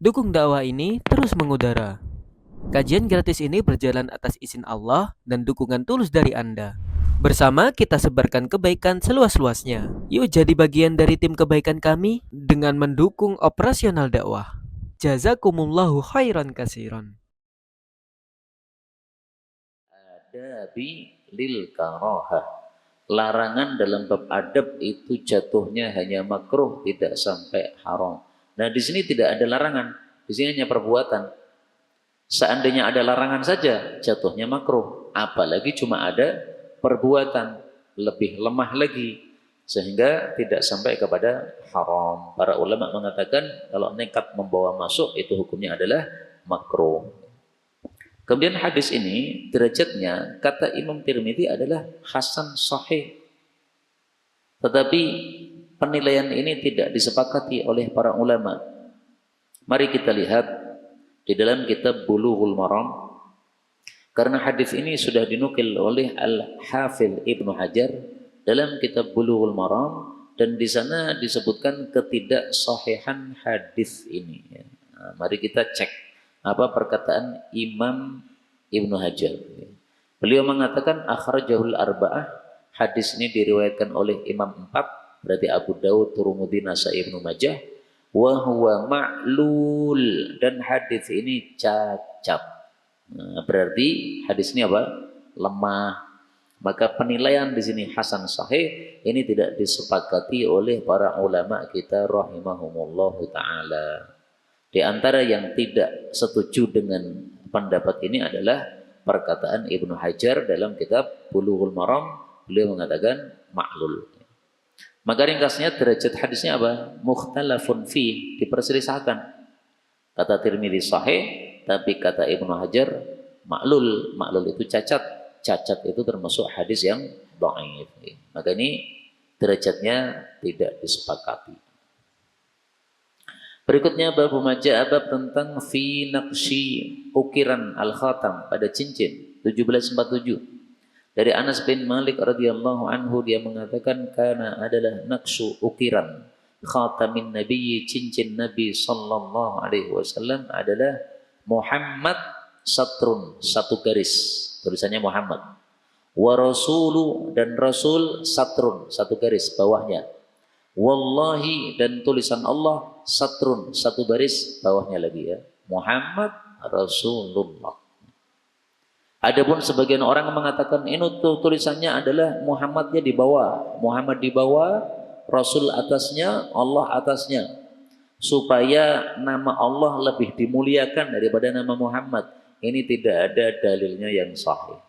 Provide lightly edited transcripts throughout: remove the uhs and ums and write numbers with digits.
Dukung dakwah ini terus mengudara. Kajian gratis ini berjalan atas izin Allah dan dukungan tulus dari Anda. Bersama kita sebarkan kebaikan seluas-luasnya. Yuk jadi bagian dari tim kebaikan kami dengan mendukung operasional dakwah. Jazakumullahu khairan kasiron. Adabi lil karahah. Larangan dalam bab adab itu jatuhnya hanya makruh, tidak sampai haram. Nah, di sini tidak ada larangan, di sini hanya perbuatan. Seandainya ada larangan saja, jatuhnya makruh. Apalagi cuma ada perbuatan, lebih lemah lagi, sehingga tidak sampai kepada haram. Para ulama mengatakan kalau nekat membawa masuk itu hukumnya adalah makruh. Kemudian hadis ini derajatnya kata Imam Tirmidzi adalah hasan sahih. Tetapi penilaian ini tidak disepakati oleh para ulama. Mari kita lihat di dalam kitab Bulughul Maram, karena hadis ini sudah dinukil oleh Al-Hafidz Ibnu Hajar dalam kitab Bulughul Maram, dan di sana disebutkan ketidaksahihan hadis ini. Nah, mari kita cek apa perkataan Imam Ibnu Hajar. Beliau mengatakan akhrajahul arba'ah, hadis ini diriwayatkan oleh Imam 4, berarti Abu Dawud, Tirmidzi, Nasa'i, Ibnu Majah, wa huwa ma'lul, dan hadis ini cacat. Nah, berarti hadis ini apa? Lemah. Maka penilaian di sini hasan sahih ini tidak disepakati oleh para ulama kita rahimahumullahu taala. Di antara yang tidak setuju dengan pendapat ini adalah perkataan Ibnu Hajar dalam kitab Bulughul Maram. Beliau mengatakan ma'lul. Maka ringkasnya derajat hadisnya apa? Mukhtalafun fi, diperselisahkan. Kata Tirmidzi sahih, tapi kata Ibnu Hajar ma'lul. Ma'lul itu cacat. Cacat itu termasuk hadis yang dhaif. Maka ini derajatnya tidak disepakati. Berikutnya bab bab tentang fi naqsi, ukiran al-khatam pada cincin 1747. Dari Anas bin Malik radhiyallahu anhu, dia mengatakan kana adalah naqsu ukiran khatamin nabiyyi, cincin Nabi sallallahu alaihi wasallam adalah Muhammad satrun, satu garis, tulisannya Muhammad. Wa rasulu, dan rasul satrun, satu garis bawahnya. Wallahi, dan tulisan Allah satrun, satu baris bawahnya lagi ya. Muhammad Rasulullah. Adapun sebagian orang mengatakan ini tulisannya adalah Muhammadnya di bawah, Muhammad di bawah, Rasul atasnya, Allah atasnya, supaya nama Allah lebih dimuliakan daripada nama Muhammad. Ini tidak ada dalilnya yang sahih.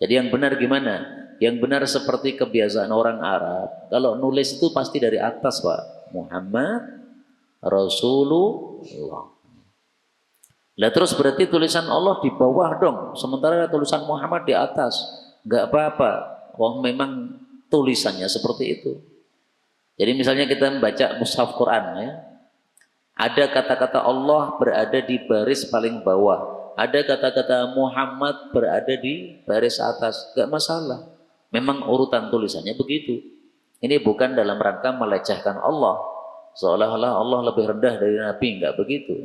Jadi yang benar gimana? Yang benar seperti kebiasaan orang Arab. Kalau nulis itu pasti dari atas, Pak. Muhammad Rasulullah. Lah terus berarti tulisan Allah di bawah dong. Sementara tulisan Muhammad di atas. Enggak apa-apa. Wah, memang tulisannya seperti itu. Jadi misalnya kita membaca mushaf Quran ya. Ada kata-kata Allah berada di baris paling bawah. Ada kata-kata Muhammad berada di baris atas. Enggak masalah. Memang urutan tulisannya begitu. Ini bukan dalam rangka melecehkan Allah. Seolah-olah Allah lebih rendah dari Nabi. Enggak begitu.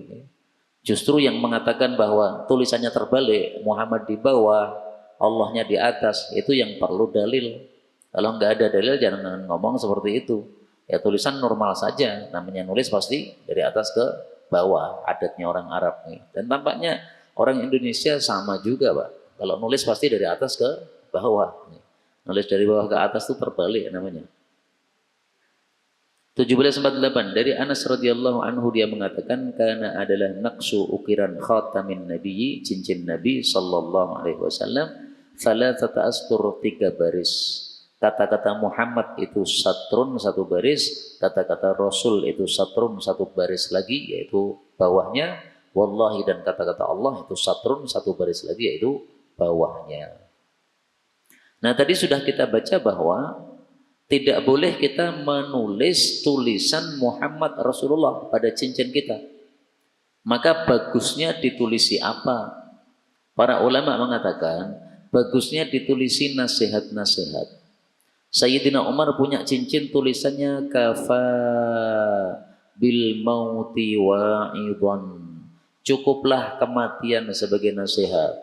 Justru yang mengatakan bahwa tulisannya terbalik, Muhammad di bawah, Allahnya di atas, itu yang perlu dalil. Kalau enggak ada dalil jangan ngomong seperti itu. Ya tulisan normal saja, namanya nulis pasti dari atas ke bawah, adatnya orang Arab nih. Dan tampaknya orang Indonesia sama juga, Pak. Kalau nulis pasti dari atas ke bawah. Nulis dari bawah ke atas itu terbalik namanya. 1748 dari Anas radhiyallahu anhu, dia mengatakan karena adalah naqsu ukiran khatamin nabiyyi, cincin Nabi sallallahu alaihi wasallam, thalathata astur, 3 baris. Kata-kata Muhammad itu satrun, 1 baris, kata-kata Rasul itu satrun, 1 baris lagi yaitu bawahnya, wallahi, dan kata-kata Allah itu satrun, 1 baris lagi yaitu bawahnya. Nah, tadi sudah kita baca bahwa tidak boleh kita menulis tulisan Muhammad Rasulullah pada cincin kita. Maka bagusnya ditulisi apa? Para ulama mengatakan bagusnya ditulisi nasihat-nasihat. Sayyidina Umar punya cincin tulisannya kafa bil mauti wa'idhan. Cukuplah kematian sebagai nasihat.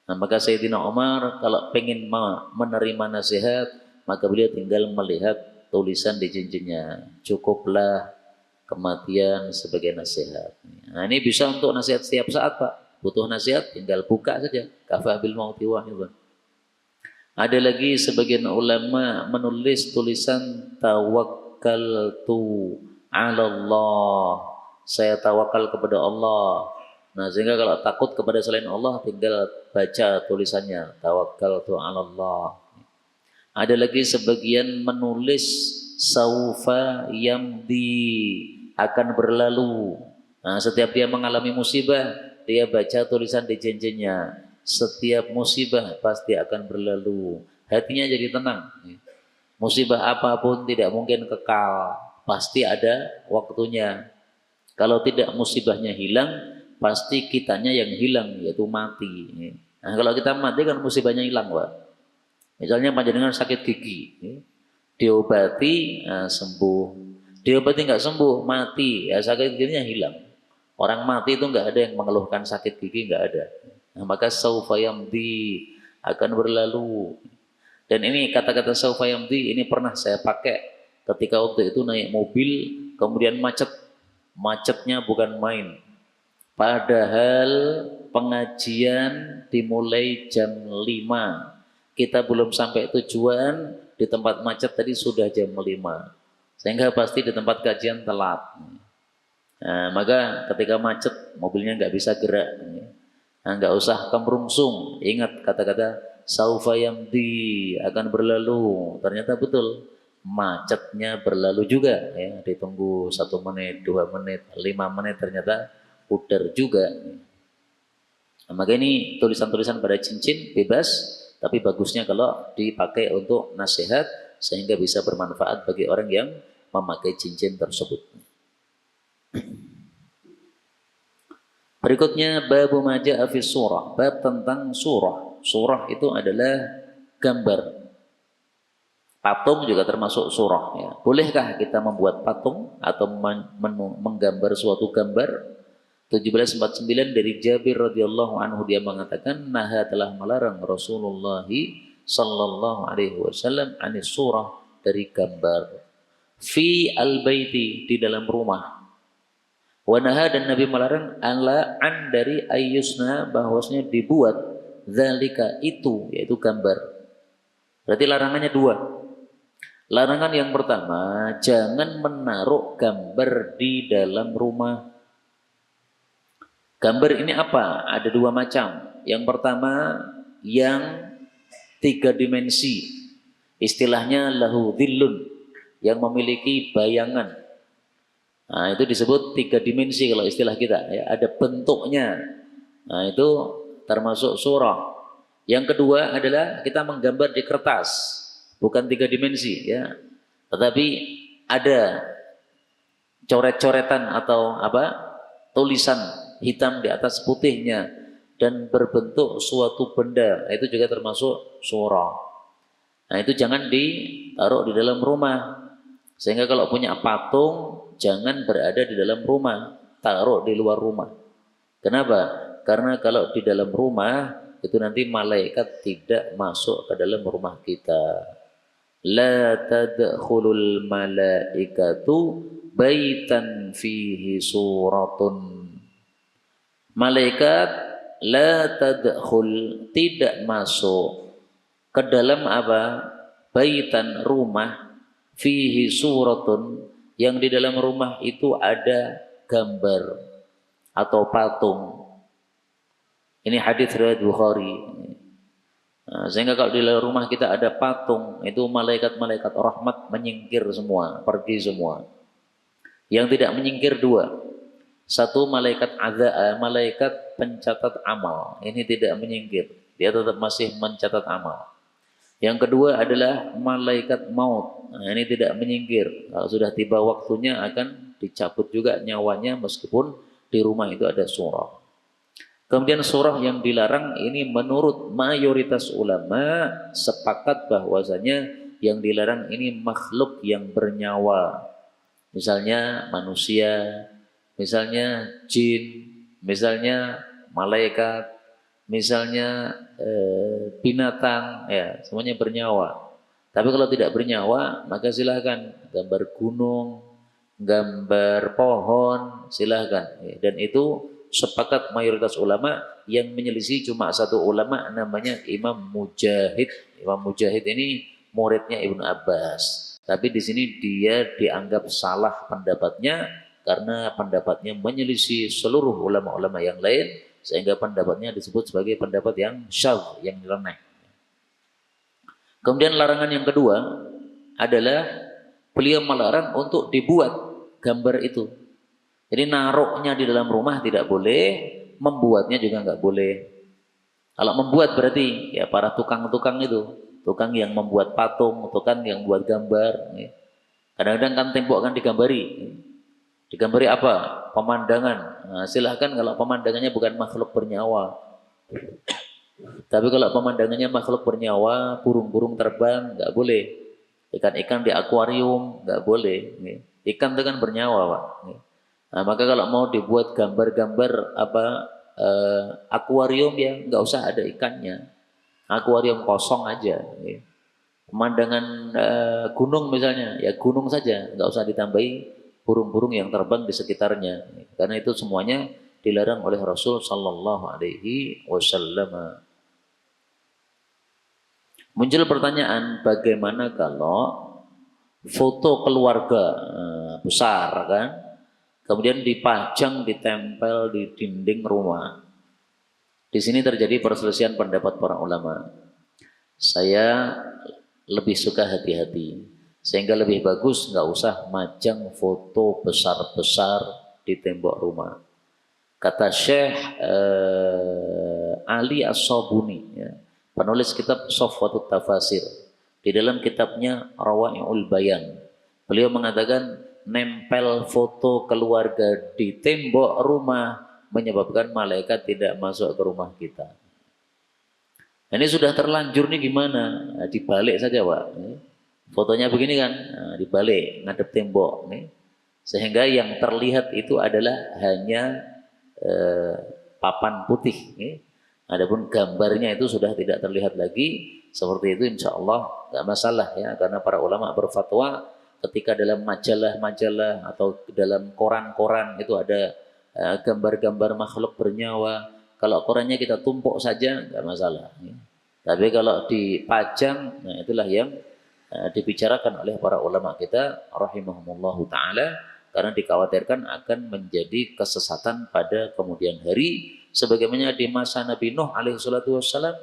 Nah, maka Sayyidina Umar kalau pengen menerima nasihat, maka beliau tinggal melihat tulisan di cincinnya. Cukuplah kematian sebagai nasihat. Nah, ini bisa untuk nasihat setiap saat, Pak. Butuh nasihat, tinggal buka saja. Kafa bil mauti wa'idhan. Ada lagi sebagian ulama menulis tulisan tawakkaltu 'ala Allah. Saya tawakal kepada Allah. Nah, sehingga kalau takut kepada selain Allah tinggal baca tulisannya tawakkaltu 'ala Allah. Ada lagi sebagian menulis saufa yamdi, akan berlalu. Nah, setiap dia mengalami musibah, dia baca tulisan di cincinnya. Setiap musibah pasti akan berlalu. Hatinya jadi tenang. Musibah apapun tidak mungkin kekal. Pasti ada waktunya. Kalau tidak musibahnya hilang, pasti kitanya yang hilang, yaitu mati. Nah, kalau kita mati kan musibahnya hilang, Pak. Misalnya panjenengan sakit gigi, diobati, nah, sembuh. Diobati nggak sembuh, mati, ya sakit giginya hilang. Orang mati itu nggak ada yang mengeluhkan sakit gigi, nggak ada. Nah, maka saufa yamdi, akan berlalu. Dan ini kata-kata saufa yamdi ini pernah saya pakai ketika waktu itu naik mobil, kemudian macet. Macetnya bukan main. Padahal pengajian dimulai jam 5. Kita belum sampai tujuan, di tempat macet tadi sudah jam 5. Sehingga pasti di tempat kajian telat. Nah, maka ketika macet, mobilnya nggak bisa gerak. Nah, nggak usah kemrungsung. Ingat kata-kata saufa yamdi, akan berlalu. Ternyata betul, macetnya berlalu juga. Ya, ditunggu 1 menit, 2 menit, 5 menit, ternyata pudar juga. Nah, maka ini tulisan-tulisan pada cincin bebas, tapi bagusnya kalau dipakai untuk nasihat sehingga bisa bermanfaat bagi orang yang memakai cincin tersebut. Berikutnya bab maja'a fi surah, bab tentang surah. Surah itu adalah gambar. Patung juga termasuk surah, ya. Bolehkah kita membuat patung atau menggambar suatu gambar? 1749 dari Jabir radhiyallahu anhu, dia mengatakan naha telah melarang Rasulullah sallallahu alaihi wasallam anis surah, dari gambar, fi al-baiti, di dalam rumah. Wanaha, dan Nabi melarang an dari ayyusna, bahwasanya dibuat zalika, itu yaitu gambar. Berarti larangannya 2. Larangan yang pertama, jangan menaruh gambar di dalam rumah. Gambar ini apa? Ada 2 macam. Yang pertama yang 3 dimensi. Istilahnya lahu dhillun, yang memiliki bayangan. Nah, itu disebut 3 dimensi kalau istilah kita, ya, ada bentuknya. Nah, itu termasuk surah. Yang kedua adalah kita menggambar di kertas, bukan 3 dimensi, ya. Tetapi ada coret-coretan atau tulisan hitam di atas putihnya dan berbentuk suatu benda. Nah, itu juga termasuk surah. Nah, itu jangan ditaruh di dalam rumah. Sehingga kalau punya patung, jangan berada di dalam rumah, taruh di luar rumah. Kenapa? Karena kalau di dalam rumah, itu nanti malaikat tidak masuk ke dalam rumah kita. La tadkhulul malaikatu baitan fihi suratun. Malaikat la tadkhul, tidak masuk ke dalam baitan, rumah, fihi suratun, yang di dalam rumah itu ada gambar atau patung. Ini hadis riwayat Bukhari. Nah, sehingga kalau di dalam rumah kita ada patung, itu malaikat-malaikat rahmat menyingkir semua, pergi semua. Yang tidak menyingkir 2. 1 malaikat malaikat pencatat amal. Ini tidak menyingkir, dia tetap masih mencatat amal. Yang kedua adalah malaikat maut. Nah, ini tidak menyingkir. Kalau sudah tiba waktunya akan dicabut juga nyawanya, meskipun di rumah itu ada surah. Kemudian surah yang dilarang ini menurut mayoritas ulama sepakat bahwasanya yang dilarang ini makhluk yang bernyawa. Misalnya manusia, misalnya jin, misalnya malaikat, misalnya binatang, ya semuanya bernyawa. Tapi kalau tidak bernyawa, maka silahkan gambar gunung, gambar pohon, silahkan. Ya, dan itu sepakat mayoritas ulama, yang menyelisih cuma satu ulama namanya Imam Mujahid. Imam Mujahid ini muridnya Ibnu Abbas. Tapi di sini dia dianggap salah pendapatnya karena pendapatnya menyelisih seluruh ulama-ulama yang lain, sehingga pendapatnya disebut sebagai pendapat yang syadz, yang nyeleneh. Kemudian larangan yang kedua adalah beliau melarang untuk dibuat gambar itu. Jadi naruhnya di dalam rumah tidak boleh, membuatnya juga nggak boleh. Kalau membuat berarti ya para tukang-tukang itu, tukang yang membuat patung, tukang yang membuat gambar. Ya. Kadang-kadang kan tembok kan digambari. Digambari apa? Pemandangan. Nah, silahkan kalau pemandangannya bukan makhluk bernyawa. Tapi kalau pemandangannya makhluk bernyawa, burung-burung terbang, nggak boleh. Ikan-ikan di akuarium, nggak boleh. Ikan itu kan bernyawa, Pak. Nah, maka kalau mau dibuat gambar-gambar apa akuarium, ya nggak usah ada ikannya. Akuarium kosong aja. Pemandangan gunung misalnya, ya gunung saja, nggak usah ditambahi burung-burung yang terbang di sekitarnya. Karena itu semuanya dilarang oleh Rasul Sallallahu Alaihi Wasallam. Muncul pertanyaan, bagaimana kalau foto keluarga besar kan, kemudian dipajang, ditempel di dinding rumah. Di sini terjadi perselisihan pendapat para ulama. Saya lebih suka hati-hati, sehingga lebih bagus nggak usah majang foto besar-besar di tembok rumah. Kata Syekh Ali As-Sabuni, ya, penulis kitab Safwatut Tafasir, di dalam kitabnya Rawa'iul Bayan, beliau mengatakan nempel foto keluarga di tembok rumah menyebabkan malaikat tidak masuk ke rumah kita. Ini sudah terlanjur nih gimana? Nah, dibalik saja, Pak. Fotonya begini kan, nah, dibalik, ngadep tembok. Nih. Sehingga yang terlihat itu adalah hanya papan putih. Adapun gambarnya itu sudah tidak terlihat lagi. Seperti itu insya Allah nggak masalah ya. Karena para ulama berfatwa ketika dalam majalah-majalah atau dalam koran-koran itu ada gambar-gambar makhluk bernyawa. Kalau korannya kita tumpuk saja nggak masalah. Tapi kalau dipajang, nah itulah yang dibicarakan oleh para ulama kita rahimahumullahu taala, karena dikhawatirkan akan menjadi kesesatan pada kemudian hari, sebagaimana di masa Nabi Nuh alaihi salatu wassalam,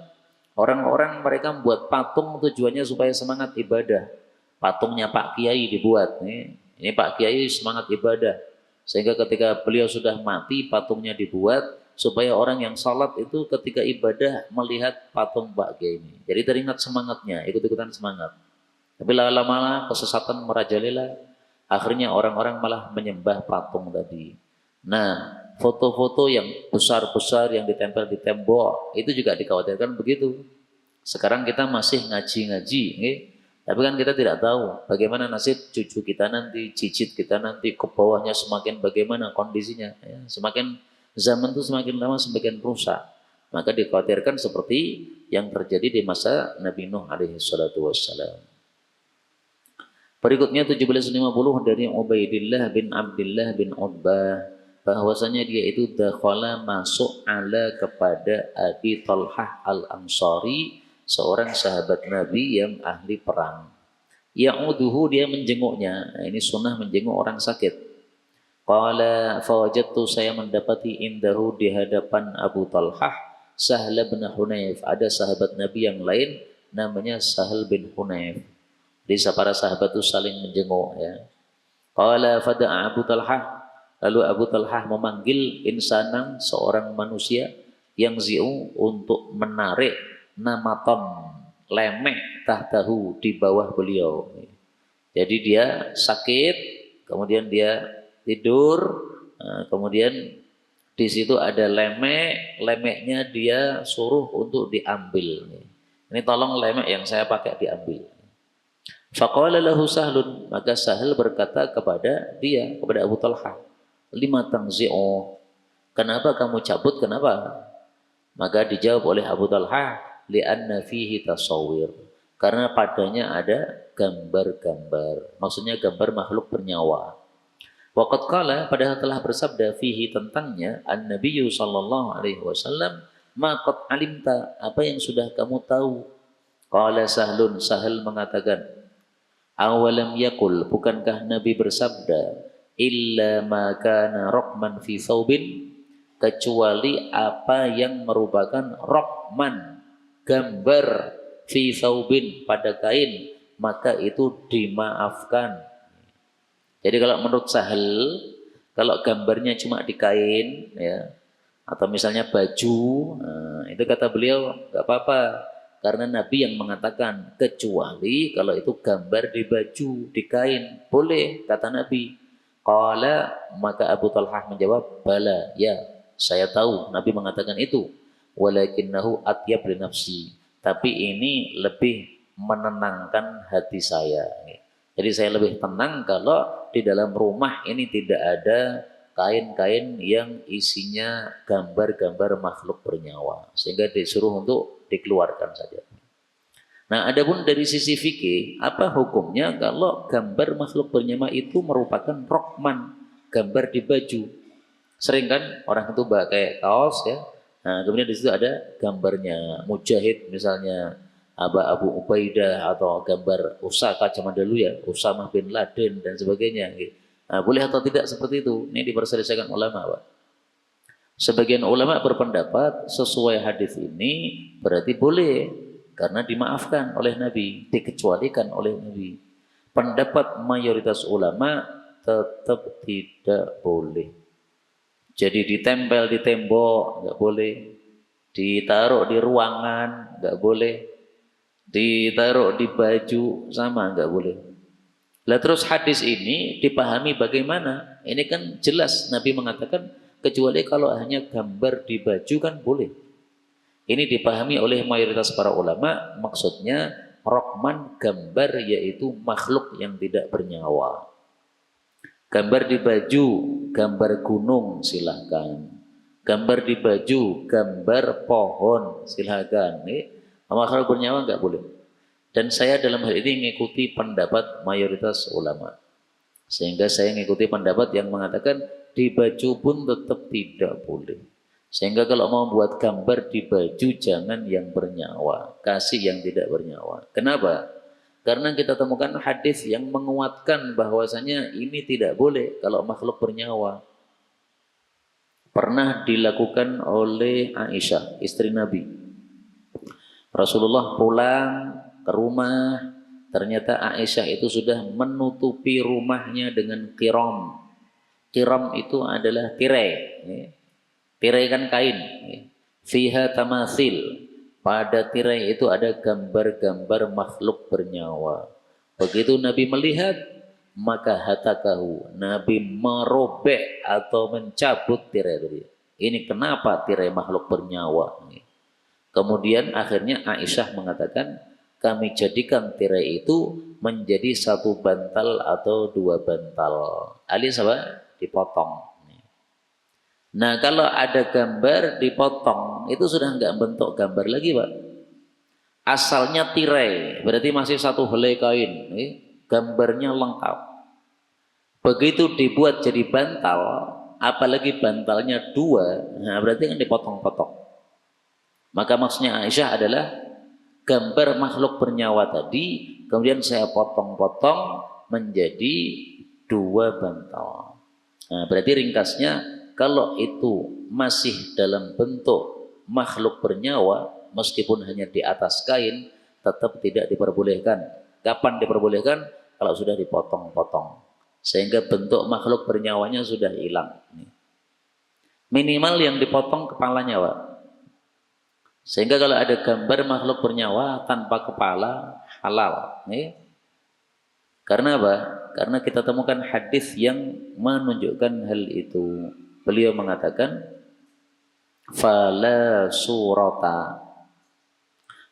orang-orang mereka membuat patung tujuannya supaya semangat ibadah. Patungnya Pak Kiai dibuat nih. Ini Pak Kiai semangat ibadah, sehingga ketika beliau sudah mati patungnya dibuat supaya orang yang salat itu ketika ibadah melihat patung Pak Kiai ini. Jadi teringat semangatnya, ikut-ikutan semangat. Tapi lama-lama kesesatan merajalela, akhirnya orang-orang malah menyembah patung tadi. Nah, foto-foto yang besar-besar yang ditempel di tembok, itu juga dikhawatirkan begitu. Sekarang kita masih ngaji-ngaji, tapi kan kita tidak tahu bagaimana nasib cucu kita nanti, cicit kita nanti, ke bawahnya semakin bagaimana kondisinya. Ya. Semakin zaman itu semakin lama semakin rusak. Maka dikhawatirkan seperti yang terjadi di masa Nabi Nuh alaihi salatu wassalam. Berikutnya 1750 dari Ubaidillah bin Abdullah bin Utbah, bahwasanya dia itu dakhala masuk ala kepada Abi Talhah Al-Ansari, seorang sahabat Nabi yang ahli perang. Ya'uduhu, dia menjenguknya. Nah, ini sunnah menjenguk orang sakit. Qala fawajadtu, saya mendapati indahu, di hadapan Abu Talhah, Sahal bin Hunayf. Ada sahabat Nabi yang lain namanya Sahal bin Hunayf. Jadi para sahabat itu saling menjenguk ya. Qala fada'a Abu Talhah, lalu Abu Talhah memanggil insanan, seorang manusia, yang zi'u, untuk menarik namaton, lemek, tahtahu, di bawah beliau. Jadi dia sakit, kemudian dia tidur, kemudian di situ ada lemek, lemeknya dia suruh untuk diambil. Ini tolong lemek yang saya pakai diambil. Faqala lahu Sahlun, maka Sahal berkata kepada dia, kepada Abu Talha, lima tangzi'u, kenapa kamu cabut, kenapa? Maka dijawab oleh Abu Talha, li'anna fihi tasawwir, karena padanya ada gambar-gambar, maksudnya gambar makhluk bernyawa. Waqad qala, padahal telah bersabda fihi tentangnya an-nabiyyu sallallahu alaihi wasallam, ma qad alimta, apa yang sudah kamu tahu. Qala Sahlun, Sahal mengatakan, awalam yakul, bukankah Nabi bersabda, illa ma kana raqman fi thawbin, kecuali apa yang merupakan raqman, gambar, fi thawbin, pada kain, maka itu dimaafkan. Jadi kalau menurut Sahal, kalau gambarnya cuma di kain, ya, atau misalnya baju, nah, itu kata beliau nggak apa-apa, karena Nabi yang mengatakan kecuali kalau itu gambar di baju, di kain, boleh kata Nabi. Qala, maka Abu Talhah menjawab, bala, ya, saya tahu Nabi mengatakan itu. Walakinnahu atyab li nafsi, tapi ini lebih menenangkan hati saya. Jadi saya lebih tenang kalau di dalam rumah ini tidak ada kain-kain yang isinya gambar-gambar makhluk bernyawa, sehingga disuruh untuk dikeluarkan saja. Nah, adapun dari sisi fikih, apa hukumnya kalau gambar makhluk bernyawa itu merupakan rokman, gambar di baju? Sering kan orang itu pakai kaos, ya. Nah, kemudian di situ ada gambarnya Mujahid misalnya, Abu Ubaidah, atau gambar Usaka zaman dulu, ya, Usamah bin Laden dan sebagainya. Gitu. Nah, boleh atau tidak seperti itu? Ini diperselisihkan ulama, Pak. Sebagian ulama berpendapat sesuai hadis ini berarti boleh, karena dimaafkan oleh Nabi, dikecualikan oleh Nabi. Pendapat mayoritas ulama tetap tidak boleh. Jadi ditempel di tembok nggak boleh, ditaruh di ruangan nggak boleh, ditaruh di baju sama nggak boleh. Lah terus hadis ini dipahami bagaimana? Ini kan jelas Nabi mengatakan kecuali kalau hanya gambar di baju kan boleh. Ini dipahami oleh mayoritas para ulama, maksudnya rokman, gambar, yaitu makhluk yang tidak bernyawa. Gambar di baju, gambar gunung silahkan. Gambar di baju, gambar pohon silahkan. Makhluk bernyawa nggak boleh. Dan saya dalam hal ini mengikuti pendapat mayoritas ulama. Sehingga saya mengikuti pendapat yang mengatakan di baju pun tetap tidak boleh. Sehingga kalau mau buat gambar di baju, jangan yang bernyawa, kasih yang tidak bernyawa. Kenapa? Karena kita temukan hadis yang menguatkan bahwasanya ini tidak boleh kalau makhluk bernyawa. Pernah dilakukan oleh Aisyah, istri Nabi. Rasulullah pulang ke rumah, ternyata Aisyah itu sudah menutupi rumahnya dengan kiram. Kiram itu adalah tirai. Tirai kan kain. Fiha tamasil. Pada tirai itu ada gambar-gambar makhluk bernyawa. Begitu Nabi melihat, maka hatakahu, Nabi merobek atau mencabut tirai tadi. Ini kenapa tirai makhluk bernyawa? Kemudian akhirnya Aisyah mengatakan, kami jadikan tirai itu menjadi satu bantal atau dua bantal. Alias apa? Dipotong. Nah, kalau ada gambar dipotong, itu sudah enggak bentuk gambar lagi, Pak. Asalnya tirai, berarti masih satu helai kain. Gambarnya lengkap. Begitu dibuat jadi bantal, apalagi bantalnya dua, nah berarti kan dipotong-potong. Maka maksudnya Aisyah adalah gambar makhluk bernyawa tadi, kemudian saya potong-potong menjadi dua bantal. Nah, berarti ringkasnya, kalau itu masih dalam bentuk makhluk bernyawa, meskipun hanya di atas kain, tetap tidak diperbolehkan. Kapan diperbolehkan? Kalau sudah dipotong-potong. Sehingga bentuk makhluk bernyawanya sudah hilang. Minimal yang dipotong kepalanya, Pak. Sehingga kalau ada gambar makhluk bernyawa tanpa kepala, halal. Karena apa? Karena kita temukan hadis yang menunjukkan hal itu. Beliau mengatakan, fala surata,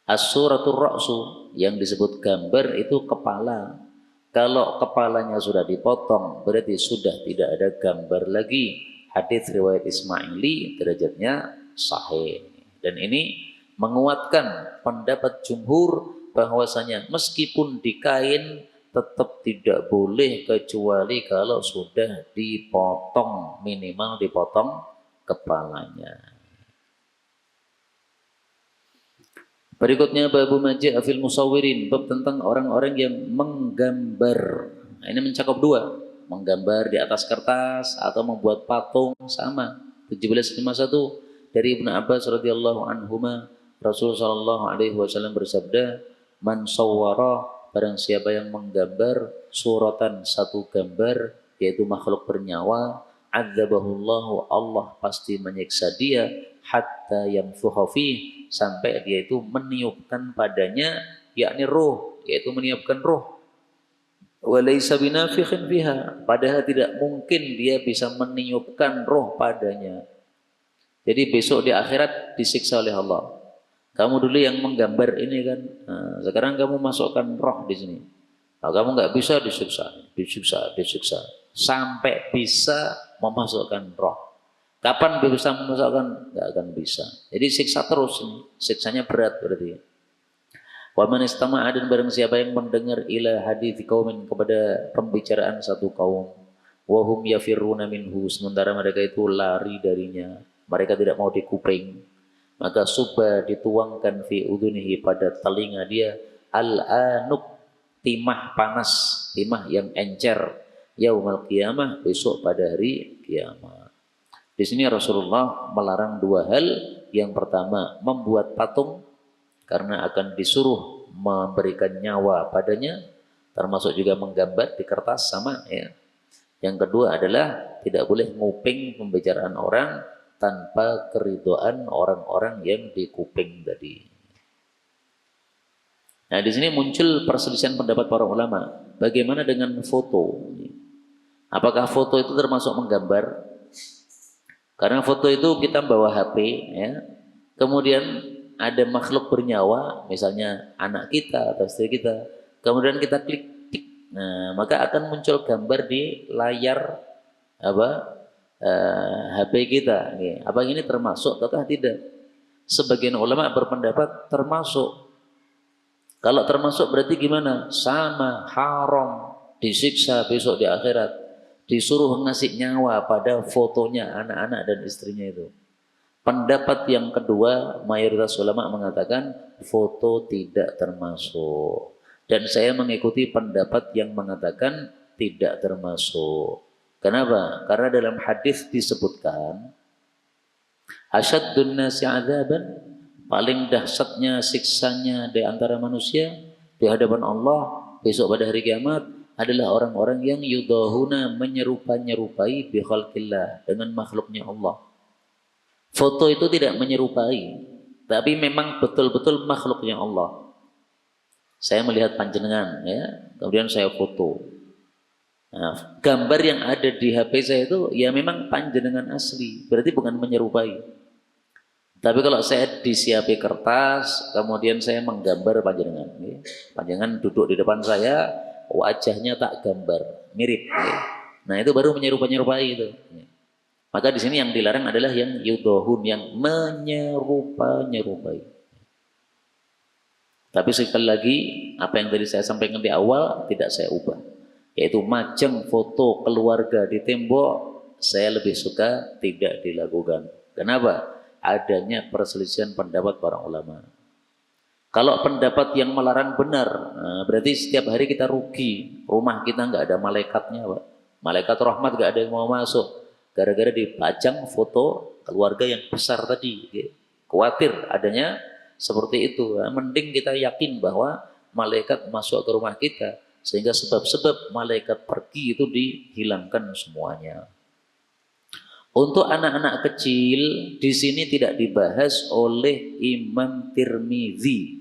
As-suratul ra'su, yang disebut gambar itu kepala. Kalau kepalanya sudah dipotong, berarti sudah tidak ada gambar lagi. Hadis riwayat Ismaili derajatnya sahih. Dan ini menguatkan pendapat jumhur bahwasanya meskipun di kain tetap tidak boleh kecuali kalau sudah dipotong, minimal dipotong kepalanya. Berikutnya babu maja' fil musawwirin, bab tentang orang-orang yang menggambar. Nah, ini mencakup dua, menggambar di atas kertas atau membuat patung sama. 1751 dari Ibnu Abbas radhiyallahu anhuma, Rasul sallallahu alaihi wasallam bersabda, "Man sawwara, barang siapa yang menggambar suratan, satu gambar yaitu makhluk bernyawa, adzabahullahu, Allah pasti menyiksa dia hatta yanfukha fih, sampai dia itu meniupkan padanya, yakni roh, yaitu meniupkan roh. Walaysa binafikhin fiha, padahal tidak mungkin dia bisa meniupkan roh padanya. Jadi besok di akhirat disiksa oleh Allah. Kamu dulu yang menggambar ini kan, nah, sekarang kamu masukkan roh di sini. Nah, kamu nggak bisa disiksa, sampai bisa memasukkan roh. Kapan bisa memasukkan? Nggak akan bisa. Jadi siksa terus ini, siksanya berat berarti. Wa man istama'a, dan barang siapa yang mendengar ila hadits qaumin, kepada pembicaraan satu kaum, wa hum yafirruna minhu, sementara mereka itu lari darinya, mereka tidak mau dikuping, maka subha, dituangkan fi udhunihi, pada telinga dia, al-anuk, timah panas, timah yang encer, yaumal qiyamah, besok pada hari kiamat. Di sini Rasulullah melarang dua hal. Yang pertama, membuat patung karena akan disuruh memberikan nyawa padanya, termasuk juga menggambar di kertas sama ya. Yang kedua adalah tidak boleh nguping pembicaraan orang tanpa keridhaan orang-orang yang dikuping tadi. Nah, di sini muncul perselisihan pendapat para ulama. Bagaimana dengan foto? Apakah foto itu termasuk menggambar? Karena foto itu kita bawa HP, ya. Kemudian ada makhluk bernyawa, misalnya anak kita atau istri kita. Kemudian kita klik, tik. Nah, maka akan muncul gambar di layar HP kita. Apa ini termasuk ataukah tidak? Sebagian ulama berpendapat termasuk. Kalau termasuk berarti gimana? Sama, haram, disiksa besok di akhirat. Disuruh ngasih nyawa pada fotonya anak-anak dan istrinya itu. Pendapat yang kedua, mayoritas ulama mengatakan foto tidak termasuk. Dan saya mengikuti pendapat yang mengatakan tidak termasuk. Kenapa? Karena dalam hadis disebutkan, asyaddun nasi adzaban, paling dahsyatnya siksanya di antara manusia di hadapan Allah besok pada hari kiamat adalah orang-orang yang yudahuna, menyerupai bi khalqillah, dengan makhluknya Allah. Foto itu tidak menyerupai, tapi memang betul-betul makhluknya Allah. Saya melihat panjenengan, ya, kemudian saya foto. Nah, gambar yang ada di HP saya itu ya memang panjenengan asli, berarti bukan menyerupai. Tapi kalau saya disiapi kertas, kemudian saya menggambar panjenengan, ya. Panjenengan duduk di depan saya, wajahnya tak gambar, mirip. Ya. Nah, itu baru menyerupai itu. Ya. Maka di sini yang dilarang adalah yang yudohun, yang menyerupai. Tapi sekali lagi, apa yang tadi saya sampaikan di awal tidak saya ubah, yaitu majang foto keluarga di tembok, saya lebih suka tidak dilakukan. Kenapa? Adanya perselisihan pendapat para ulama. Kalau pendapat yang melarang benar, nah berarti setiap hari kita rugi. Rumah kita nggak ada malaikatnya, Pak. Malaikat rahmat nggak ada yang mau masuk. Gara-gara dipajang foto keluarga yang besar tadi. Khawatir adanya seperti itu. Nah, mending kita yakin bahwa malaikat masuk ke rumah kita. Sehingga sebab-sebab malaikat pergi itu dihilangkan semuanya. Untuk anak-anak kecil, di sini tidak dibahas oleh Imam Tirmidzi,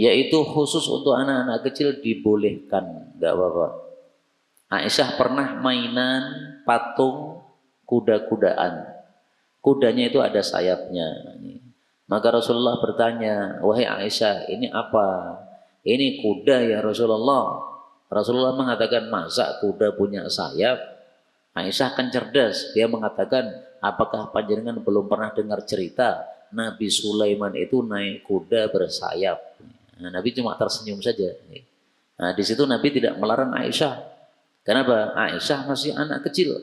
yaitu khusus untuk anak-anak kecil dibolehkan, nggak apa-apa. Aisyah pernah mainan patung kuda-kudaan. Kudanya itu ada sayapnya. Maka Rasulullah bertanya, wahai Aisyah, ini apa? Ini kuda ya Rasulullah. Rasulullah mengatakan, masa kuda punya sayap? Aisyah kan cerdas. Dia mengatakan, apakah panjenengan belum pernah dengar cerita Nabi Sulaiman itu naik kuda bersayap? Nah, Nabi cuma tersenyum saja. Nah, di situ Nabi tidak melarang Aisyah. Kenapa? Aisyah masih anak kecil.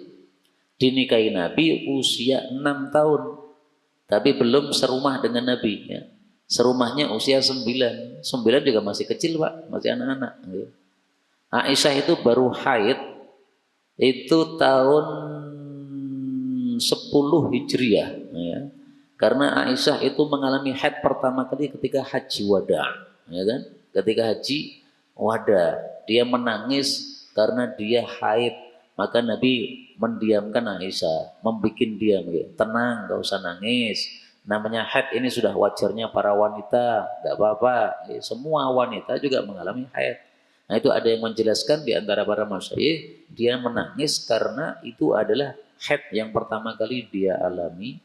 Dinikahi Nabi usia 6 tahun. Tapi belum serumah dengan Nabi. Ya. Serumahnya usia 9. 9 juga masih kecil Pak, masih anak-anak. Ya. Aisyah itu baru haid itu tahun 10 Hijriah. Ya. Karena Aisyah itu mengalami haid pertama kali ketika haji wada. Ya kan? Ketika haji wada. Dia menangis karena dia haid. Maka Nabi mendiamkan Aisyah, membuat diam, ya. Tenang, gak usah nangis. Namanya haid ini sudah wajarnya para wanita, gak apa-apa. Ya, semua wanita juga mengalami haid. Nah itu ada yang menjelaskan di antara para masyayikh, dia menangis karena itu adalah haid yang pertama kali dia alami.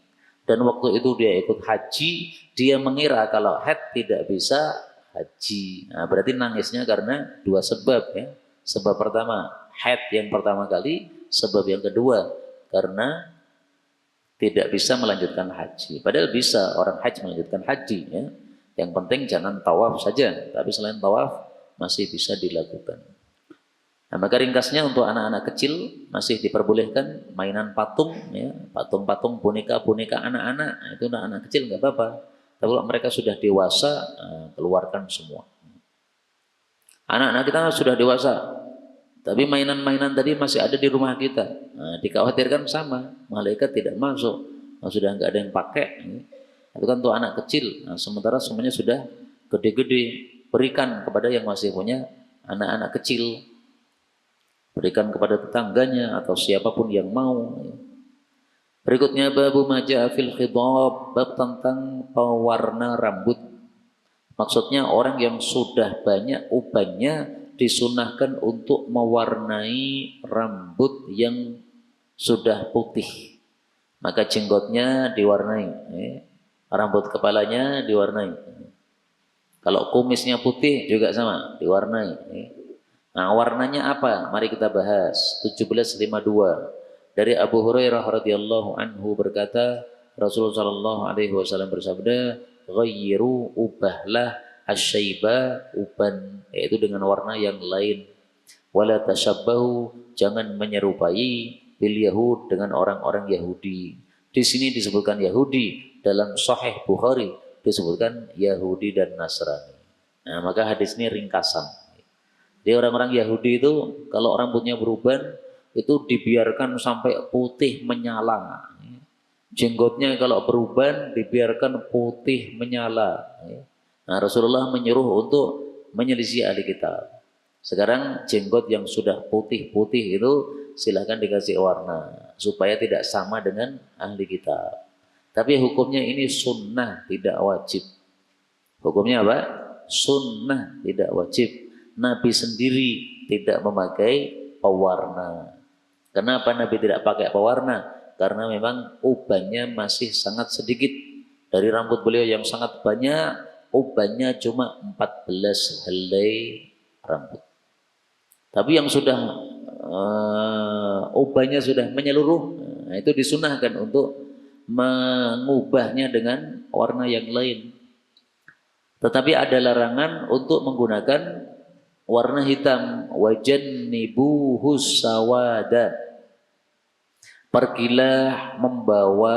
Dan waktu itu dia ikut haji, dia mengira kalau haid tidak bisa haji. Nah, berarti nangisnya karena dua sebab ya. Sebab pertama, haid yang pertama kali. Sebab yang kedua, karena tidak bisa melanjutkan haji. Padahal bisa orang haji melanjutkan haji ya. Yang penting jangan tawaf saja, tapi selain tawaf masih bisa dilakukan. Nah, maka ringkasnya untuk anak-anak kecil masih diperbolehkan mainan patung, ya, patung-patung boneka-boneka anak-anak, nah, itu anak-anak kecil nggak apa-apa. Tapi kalau mereka sudah dewasa, keluarkan semua. Anak-anak kita sudah dewasa, tapi mainan-mainan tadi masih ada di rumah kita. Nah, dikhawatirkan sama, malaikat tidak masuk, nah, sudah nggak ada yang pakai. Ya. Itu kan untuk anak kecil. Nah, sementara semuanya sudah gede-gede, berikan kepada yang masih punya anak-anak kecil. Berikan kepada tetangganya atau siapapun yang mau. Berikutnya babu maja fil khidab, bab tentang pewarna rambut. Maksudnya orang yang sudah banyak ubannya disunahkan untuk mewarnai rambut yang sudah putih. Maka jenggotnya diwarnai, rambut kepalanya diwarnai. Kalau kumisnya putih juga sama, diwarnai. Nah, warnanya apa? Mari kita bahas. 1752. Dari Abu Hurairah radhiyallahu anhu berkata, Rasulullah sallallahu alaihi wasallam bersabda, "Ghayyiru ubahlah asyaiba uban," yaitu dengan warna yang lain. Wala tashabbahu, jangan menyerupai bil Yahud dengan orang-orang Yahudi. Di sini disebutkan Yahudi, dalam Sahih Bukhari disebutkan Yahudi dan Nasrani. Nah, maka hadis ini ringkasan. Jadi orang-orang Yahudi itu kalau rambutnya beruban itu dibiarkan sampai putih menyala. Jenggotnya kalau beruban dibiarkan putih menyala. Nah, Rasulullah menyuruh untuk menyelisih ahli kitab. Sekarang jenggot yang sudah putih-putih itu silahkan dikasih warna supaya tidak sama dengan ahli kitab. Tapi hukumnya ini sunnah, tidak wajib. Hukumnya apa? Sunnah, tidak wajib. Nabi sendiri tidak memakai pewarna. Kenapa Nabi tidak pakai pewarna? Karena memang ubannya masih sangat sedikit. Dari rambut beliau yang sangat banyak, ubannya cuma 14 helai rambut. Tapi yang sudah ubannya sudah menyeluruh, nah itu disunahkan untuk mengubahnya dengan warna yang lain. Tetapi ada larangan untuk menggunakan warna hitam. Wajannibuhus sawada. Pergilah membawa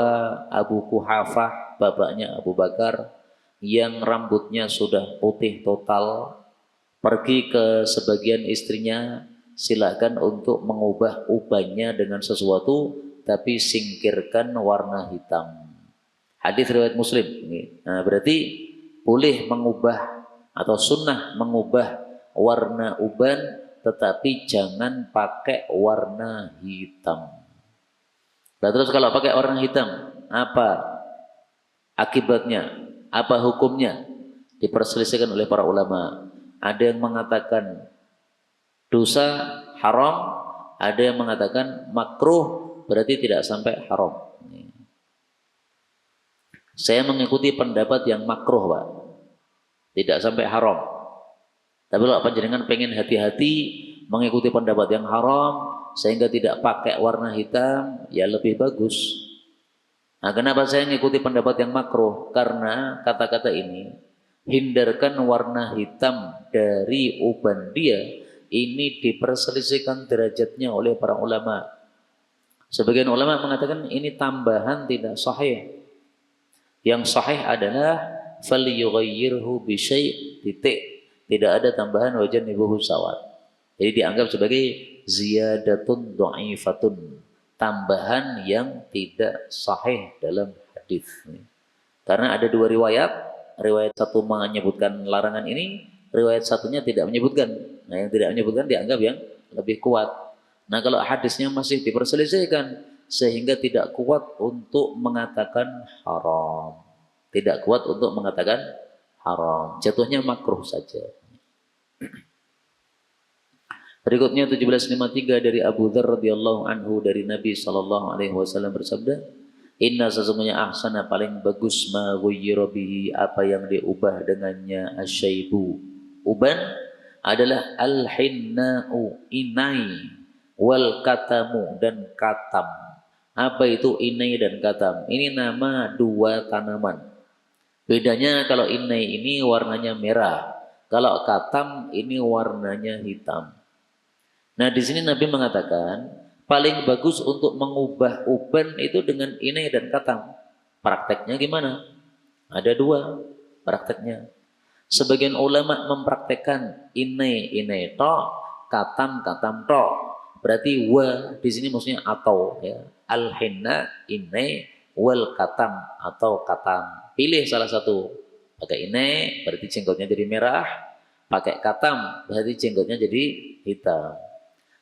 Abu Kuhafah, bapaknya Abu Bakar, yang rambutnya sudah putih total. Pergi ke sebagian istrinya, silakan untuk mengubah ubannya dengan sesuatu, tapi singkirkan warna hitam. Hadis riwayat Muslim. Nah, berarti boleh mengubah atau sunnah mengubah warna uban, tetapi jangan pakai warna hitam. Nah, terus kalau pakai warna hitam, apa akibatnya? Apa hukumnya? Diperselisihkan oleh para ulama. Ada yang mengatakan dosa haram, ada yang mengatakan makruh, berarti tidak sampai haram. Saya mengikuti pendapat yang makruh, Pak. Tidak sampai haram. Tapi kalau panjenengan pengen hati-hati mengikuti pendapat yang haram sehingga tidak pakai warna hitam, ya lebih bagus. Nah, kenapa saya mengikuti pendapat yang makruh? Karena kata-kata ini, hindarkan warna hitam dari uban dia, ini diperselisihkan derajatnya oleh para ulama. Sebagian ulama mengatakan ini tambahan tidak sahih. Yang sahih adalah falyughayyirhu bi syai' titik. Tidak ada tambahan wajan ibuhu sawat. Jadi dianggap sebagai ziyadatun dha'ifatun, tambahan yang tidak sahih dalam hadis. Karena ada dua riwayat, riwayat satu menyebutkan larangan ini, riwayat satunya tidak menyebutkan. Nah, yang tidak menyebutkan dianggap yang lebih kuat. Nah, kalau hadisnya masih diperselisihkan sehingga tidak kuat untuk mengatakan haram. Tidak kuat untuk mengatakan haram. Jatuhnya makruh saja. Berikutnya 1753 dari Abu Dzar radhiyallahu anhu dari Nabi sallallahu alaihi wasallam bersabda, "Inna sesungguhnya ahsana paling bagus ma ghayyira bihi apa yang diubah dengannya asyaibu." Uban adalah al-hinna'u, inai, wal katamu dan katam. Apa itu inai dan katam? Ini nama dua tanaman. Bedanya kalau inai ini warnanya merah, kalau katam ini warnanya hitam. Nah, di sini Nabi mengatakan paling bagus untuk mengubah uban itu dengan inai dan katam. Prakteknya gimana? Ada dua prakteknya. Sebagian ulama mempraktekkan inai to, katam to. Berarti wa di sini maksudnya atau ya. Al-hinna inai wal katam atau katam. Pilih salah satu. Pakai inai berarti jenggotnya jadi merah, pakai katam berarti jenggotnya jadi hitam.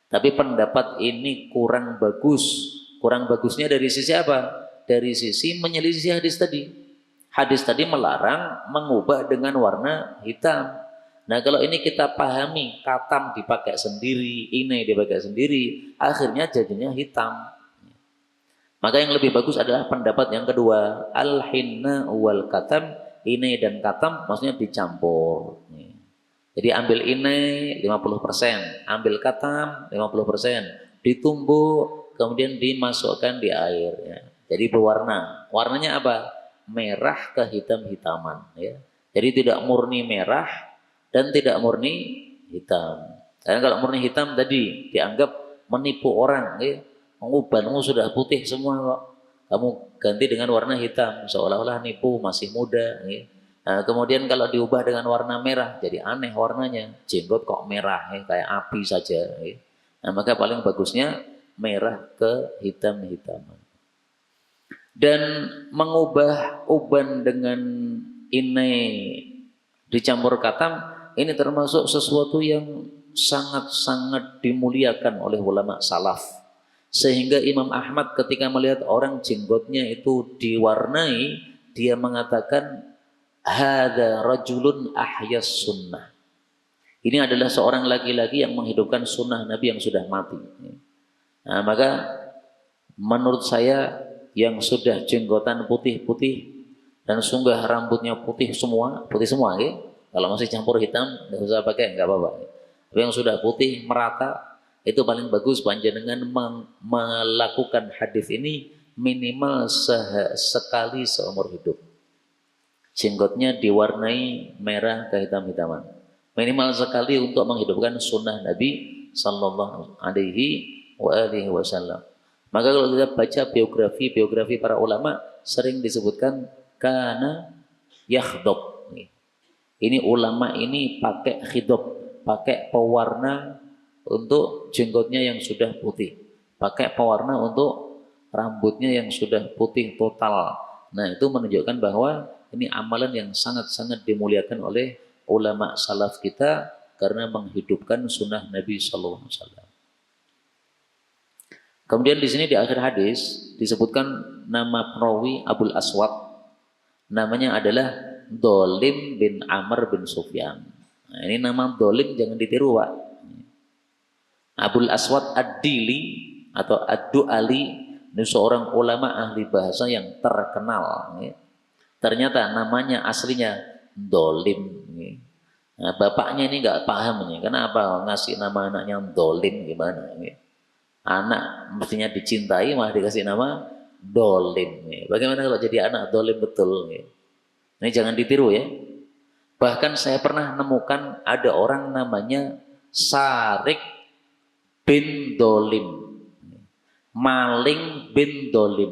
Tapi pendapat ini kurang bagus. Kurang bagusnya dari sisi apa? Dari sisi menyelisih hadis tadi. Hadis tadi melarang mengubah dengan warna hitam. Nah, kalau ini kita pahami, katam dipakai sendiri, ini dipakai sendiri, akhirnya jadinya hitam. Maka yang lebih bagus adalah pendapat yang kedua, al-hinna wal katam, ini dan katam maksudnya dicampur. Jadi ambil inai 50%, ambil katam 50%, ditumbuk, kemudian dimasukkan di air. Ya. Jadi berwarna. Warnanya apa? Merah kehitam-hitaman. Ya. Jadi tidak murni merah dan tidak murni hitam. Karena kalau murni hitam tadi dianggap menipu orang. Ya. Ubanmu sudah putih semua kok. Kamu ganti dengan warna hitam, seolah-olah nipu masih muda. Ya. Nah, kemudian kalau diubah dengan warna merah, jadi aneh warnanya. Jenggot kok merah, kayak api saja. Nah, maka paling bagusnya merah ke hitam-hitaman. Dan mengubah uban dengan inai dicampur katam, ini termasuk sesuatu yang sangat-sangat dimuliakan oleh ulama salaf. Sehingga Imam Ahmad ketika melihat orang jenggotnya itu diwarnai, dia mengatakan, "Hada rajulun ahyas sunnah." Ini adalah seorang laki-laki yang menghidupkan sunnah Nabi yang sudah mati. Nah, maka menurut saya yang sudah jenggotan putih-putih dan sungguh rambutnya putih semua ya. Kalau masih campur hitam, nggak usah pakai, nggak apa-apa. Tapi yang sudah putih merata, itu paling bagus panjenengan melakukan hadis ini minimal sekali seumur hidup. Jenggotnya diwarnai merah kehitam-hitaman. Minimal sekali untuk menghidupkan sunnah Nabi Sallallahu Alaihi Wasallam. Maka kalau kita baca biografi para ulama sering disebutkan karena yakhdob. Ini ulama ini pakai khidop, pakai pewarna untuk jenggotnya yang sudah putih, pakai pewarna untuk rambutnya yang sudah putih total. Nah, itu menunjukkan bahwa ini amalan yang sangat-sangat dimuliakan oleh ulama salaf kita karena menghidupkan sunnah Nabi Sallallahu Alaihi Wasallam. Kemudian di sini di akhir hadis disebutkan nama perawi Abul Aswad, namanya adalah Dolim bin Amr bin Sufyan. Nah, ini nama Dolim jangan ditiru, Pak. Abul Aswad Ad-Dili atau Ad-Du'ali, ini seorang ulama ahli bahasa yang terkenal. Ternyata namanya aslinya Dolim. Nah, bapaknya ini nggak paham nih, kenapa ngasih nama anaknya Dolim gimana? Anak mestinya dicintai malah dikasih nama Dolim. Bagaimana kalau jadi anak Dolim betul? Ini jangan ditiru ya. Bahkan saya pernah nemukan ada orang namanya Sarik bin Dolim, Maling bin Dolim.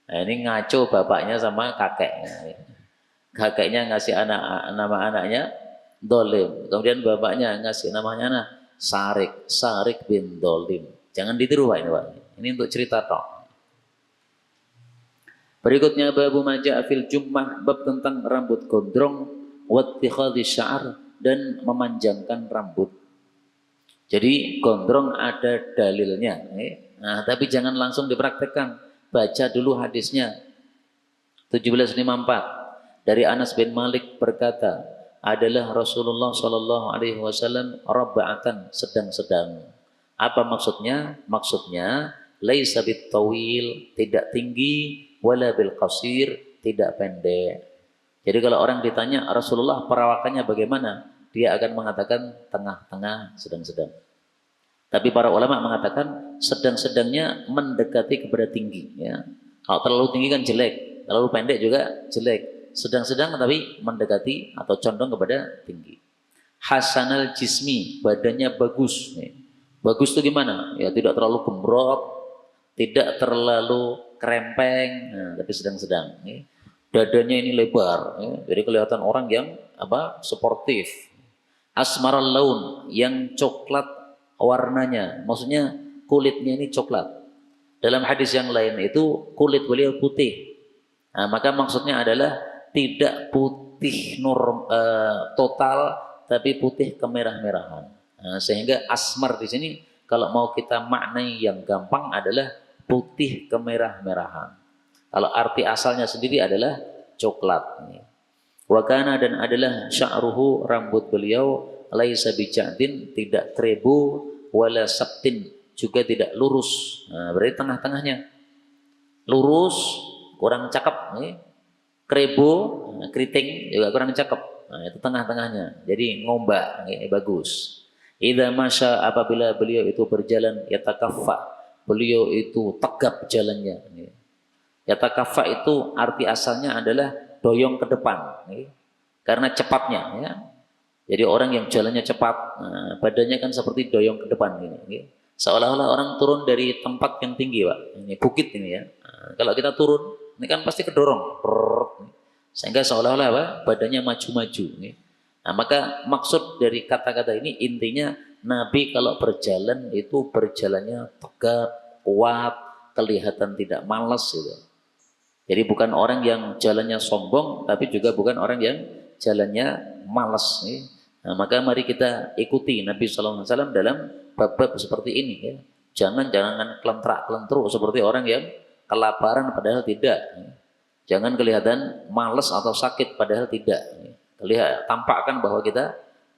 Nah, ini ngaco bapaknya sama kakeknya. Kakeknya ngasih nama anaknya Dolim. Kemudian bapaknya ngasih namanya Sarik, Sarik bin Dolim. Jangan ditiru Pak ini Pak. Ini untuk cerita tok. Berikutnya babu maja fil jummah, bab tentang rambut gondrong, wattikhadhi sya'ar, dan memanjangkan rambut. Jadi gondrong ada dalilnya. Nah, tapi jangan langsung dipraktekkan. Baca dulu hadisnya. 1754 dari Anas bin Malik berkata, adalah Rasulullah Shallallahu Alaihi Wasallam rabba'atan, sedang-sedang. Apa maksudnya? Maksudnya laisa bit tawil, tidak tinggi, wala bil qasir, tidak pendek. Jadi kalau orang ditanya Rasulullah perawakannya bagaimana, dia akan mengatakan tengah-tengah, sedang-sedang. Tapi para ulama mengatakan sedang-sedangnya mendekati kepada tinggi. Ya. Kalau terlalu tinggi kan jelek, terlalu pendek juga jelek. Sedang-sedang tapi mendekati atau condong kepada tinggi. Hasanal jismi, badannya bagus. Bagus itu gimana? Ya tidak terlalu gembrot, tidak terlalu kerempeng, tapi sedang-sedang. Dadanya ini lebar, jadi kelihatan orang yang sportif. Asmaral laun, yang coklat warnanya, maksudnya kulitnya ini coklat. Dalam hadis yang lain itu kulit beliau putih. Nah, maka maksudnya adalah tidak putih total, tapi putih kemerah-merahan. Nah, sehingga asmar di sini kalau mau kita maknai yang gampang adalah putih kemerah-merahan. Kalau arti asalnya sendiri adalah coklat. Wakana, dan adalah sya'ruhu, rambut beliau, laisa bija'din, tidak trebu, wala sabtin, juga tidak lurus. Nah, berarti tengah-tengahnya. Lurus, kurang cakep. Krebo, keriting juga kurang cakep. Nah, itu tengah-tengahnya. Jadi ngombak, bagus. Idza masya, apabila beliau itu berjalan, yatakaffa, beliau itu tegap jalannya. Yatakaffa itu arti asalnya adalah doyong ke depan. Karena cepatnya. Ya. Jadi orang yang jalannya cepat, badannya kan seperti doyong ke depan. Gini. Seolah-olah orang turun dari tempat yang tinggi, Pak. Ini bukit ini ya. Kalau kita turun, ini kan pasti kedorong. Sehingga seolah-olah badannya maju-maju. Nah, maka maksud dari kata-kata ini intinya Nabi kalau berjalan itu berjalannya tegap, kuat, kelihatan tidak malas gitu. Jadi bukan orang yang jalannya sombong, tapi juga bukan orang yang jalannya malas. Nah, maka mari kita ikuti Nabi SAW dalam bab-bab seperti ini. Ya. Jangan kelentrak-kelentruk seperti orang yang kelaparan padahal tidak. Jangan kelihatan malas atau sakit padahal tidak. Tampakkan bahwa kita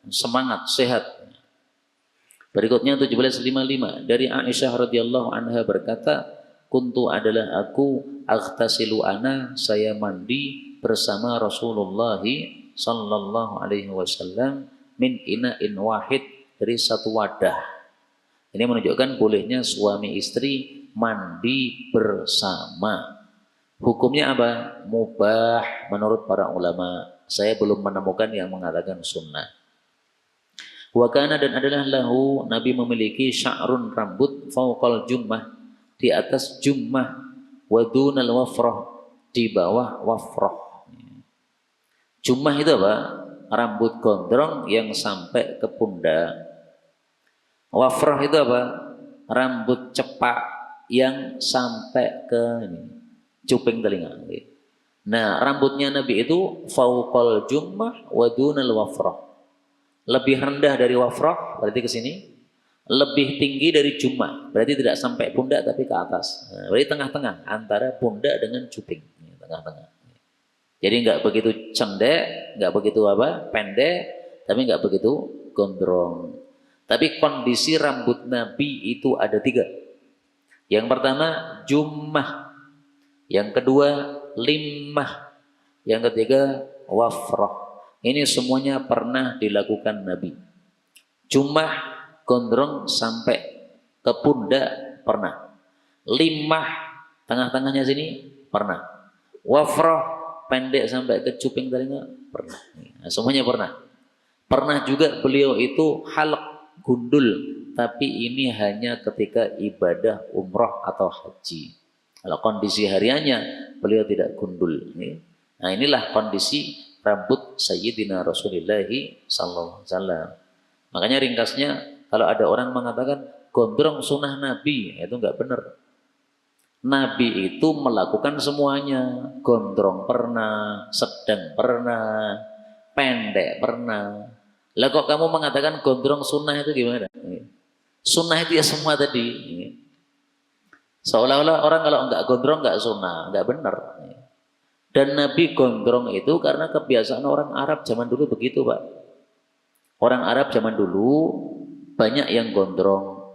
semangat, sehat. Berikutnya 1755 dari Aisyah radhiyallahu anha berkata, kuntu adalah aku aghtasilu ana, saya mandi bersama Rasulullah sallallahu alaihi wasallam min ina'in wahid, dari satu wadah. Ini menunjukkan bolehnya suami istri mandi bersama. Hukumnya apa? Mubah menurut para ulama. Saya belum menemukan yang mengatakan sunnah. Wa kana, dan adalah lahu, Nabi memiliki sya'run, rambut, fauqal jummah, di atas jummah, wa dunal wafrah, di bawah wafrah. Jummah itu apa? Rambut gondrong yang sampai ke pundak. Wafrah itu apa? Rambut cepak yang sampai ke cuping telinga. Nah, rambutnya Nabi itu fauqal jummah wa dunal wafrah. Lebih rendah dari wafrah, berarti ke sini. Lebih tinggi dari jummah, berarti tidak sampai pundak tapi ke atas. Nah, berarti tengah-tengah antara pundak dengan cuping. Tengah-tengah. Jadi nggak begitu cendek, nggak begitu pendek, tapi nggak begitu gondrong. Tapi kondisi rambut Nabi itu ada 3. Yang pertama jummah, yang kedua limmah, Yang ketiga, wafrah. Ini semuanya pernah dilakukan Nabi. Cuma gondrong sampai ke pundak pernah. Limah tengah-tengahnya sini pernah. Wafrah pendek sampai ke cuping telinga pernah. Nah, semuanya pernah. Pernah juga beliau itu halq gundul, tapi ini hanya ketika ibadah umroh atau haji. Kalau kondisi hariannya beliau tidak gundul. Nah, inilah kondisi rambut Sayyidina Rasulullah sallallahu alaihi wasallam. Makanya ringkasnya kalau ada orang mengatakan gondrong sunnah Nabi, itu enggak benar. Nabi itu melakukan semuanya. Gondrong pernah, sedang pernah, pendek pernah. Lah kok kamu mengatakan gondrong sunnah itu gimana? Sunnah itu ya semua tadi. Seolah-olah orang kalau enggak gondrong enggak sunnah, enggak benar. Dan Nabi gondrong itu karena kebiasaan orang Arab zaman dulu begitu, Pak. Orang Arab zaman dulu banyak yang gondrong,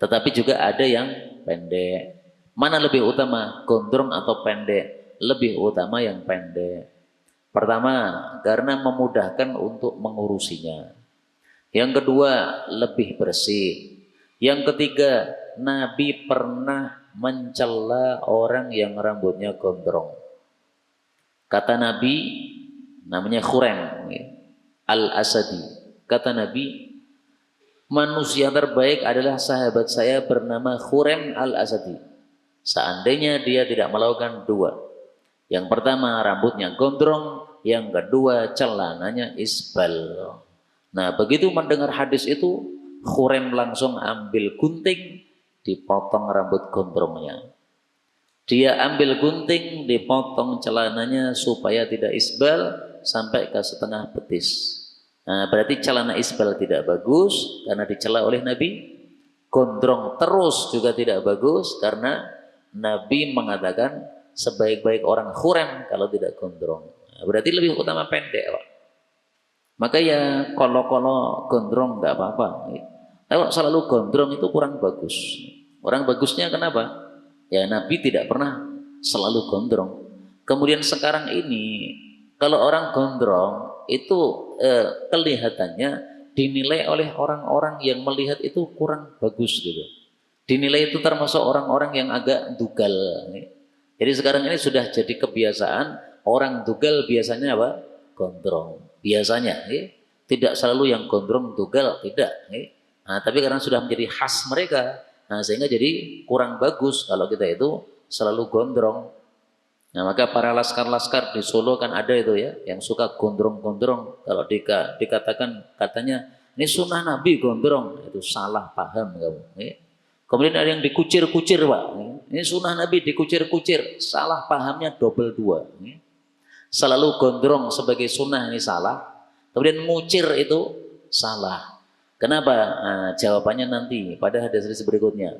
tetapi juga ada yang pendek. Mana lebih utama, gondrong atau pendek? Lebih utama yang pendek. Pertama, karena memudahkan untuk mengurusinya. Yang kedua, lebih bersih. Yang ketiga, Nabi pernah mencela orang yang rambutnya gondrong. Kata Nabi, namanya Khurem Al-Asadi. Kata Nabi, manusia terbaik adalah sahabat saya bernama Khurem Al-Asadi. Seandainya dia tidak melakukan dua. Yang pertama rambutnya gondrong, yang kedua celananya isbal. Nah, begitu mendengar hadis itu, Khurem langsung ambil gunting, dipotong rambut gondrongnya. Dia ambil gunting, dipotong celananya supaya tidak isbal sampai ke setengah betis. Nah, berarti celana isbal tidak bagus karena dicela oleh Nabi. Gondrong terus juga tidak bagus karena Nabi mengatakan sebaik-baik orang khurem kalau tidak gondrong. Nah, berarti lebih utama pendek, Pak. Maka ya kalau gondrong nggak apa-apa. Kalau selalu gondrong itu kurang bagus. Kurang bagusnya kenapa? Ya Nabi tidak pernah selalu gondrong. Kemudian sekarang ini kalau orang gondrong itu kelihatannya dinilai oleh orang-orang yang melihat itu kurang bagus gitu. Dinilai itu termasuk orang-orang yang agak dugal. Jadi sekarang ini sudah jadi kebiasaan orang dugal biasanya apa? Gondrong. Biasanya, tidak selalu yang gondrong dugal, tidak. Nah, tapi karena sudah menjadi khas mereka, nah sehingga jadi kurang bagus kalau kita itu selalu gondrong. Nah, maka para laskar-laskar di Solo kan ada itu ya, yang suka gondrong-gondrong. Kalau dikatakan katanya ini sunnah Nabi gondrong, itu salah paham kamu. Kemudian ada yang dikucir-kucir, Pak. Ini sunnah Nabi dikucir-kucir. Salah pahamnya double dua. Selalu gondrong sebagai sunnah ini salah. Kemudian ngucir itu salah. Kenapa? Nah, jawabannya nanti pada hadis-hadis berikutnya.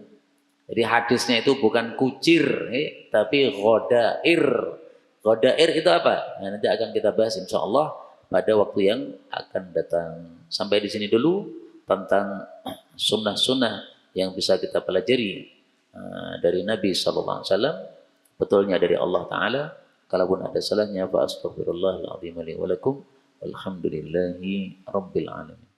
Jadi hadisnya itu bukan kucir, tapi ghodair. Ghodair itu apa? Nah, nanti akan kita bahas insya Allah pada waktu yang akan datang. Sampai di sini dulu tentang sunnah-sunnah yang bisa kita pelajari dari Nabi SAW, betulnya dari Allah Ta'ala. Kalaupun ada salahnya, fa astaghfirullahaladzim li wa lakum, walhamdulillahi rabbil alamin.